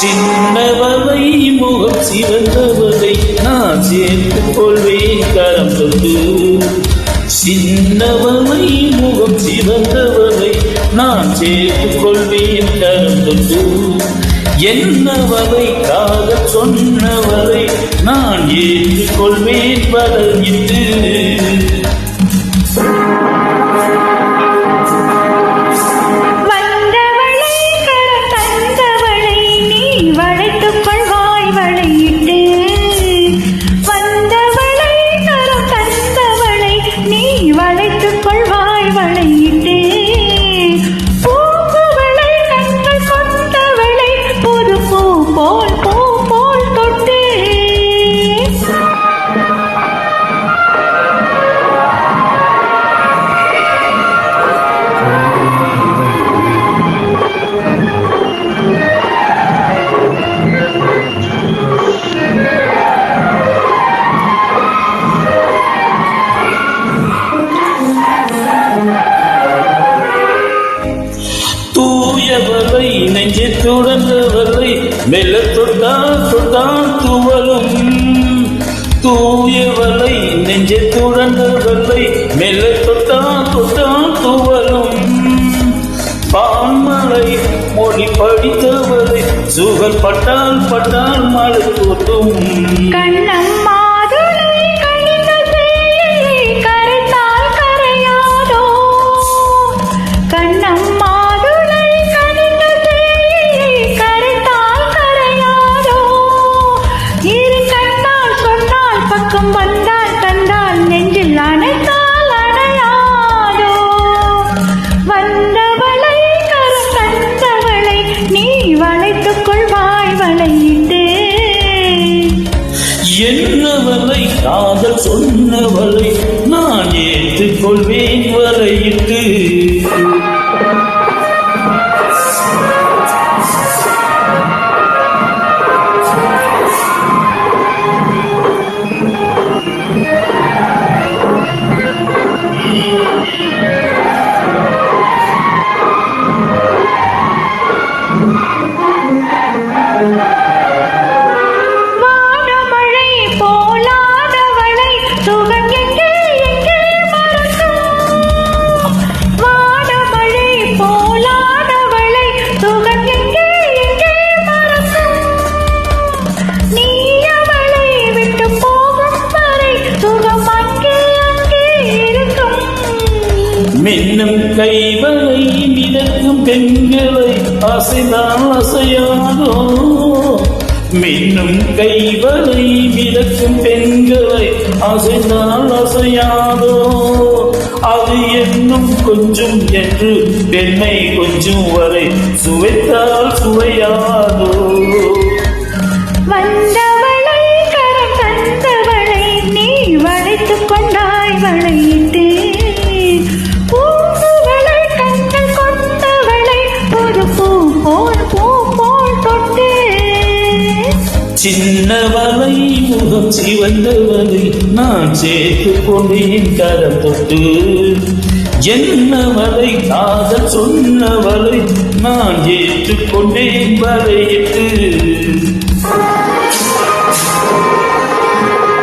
சின்னவளை முகம் சிவந்தவளை நான் சேர்த்துக் கொள்வேன் கரம் தொட்டு. சின்னவளை முகம் சிவந்தவளை நான் சேர்த்துக் கொள்வேன் கரம் தொட்டு. என்னவளை காதல் சொன்னவளை நான் ஏற்றுக் கொள்வேன் வலையிட்டு. தூயவளை நெஞ்சை துறந்தவளை மெல்ல தொட்டால் தொட்டால் துவலும். தூயவளை நெஞ்சை துறந்தவளை மெல்ல தொட்டால் தொட்டால் துவலும். பான்மலை மொழி படித்தவளை சுகல் பட்டால் பட்டால் மழை தோட்டும். வந்தால் தந்தால் நெஞ்சில் அணைத்தால் அடையாதோ. வந்தவளை கரம் தந்தவளை நீ வளைத்துக் கொள்வாய் வளையிட்டு. என்னவளை காதல் சொன்னவளை நான் ஏற்றுக் கொள்வேன் வலையிட்டு. மின்னும் கைவளை மிதக்கும் பெண்களை அசைந்தால் அசையாதோ. மின்னும் கைவளை மிதக்கும் பெண்களை அசைந்தால் அசையாதோ. அது என்னும் கொஞ்சம் என்று பெண்ணை கொஞ்சம் வரை சுவைத்தால் சுவையாதோ. வந்தவளை கரம் தந்தவளை நீ வளைத்துக் கொண்டாய் வளையிட்டு. சின்னவளை முகம் சிவந்தவளை நான் சேர்த்துக் கொண்டேன் கரம் தொட்டு. என்னவளை காதல் சொன்னவளை நான் ஏற்றுக் கொண்டேன் வலையிட்டு.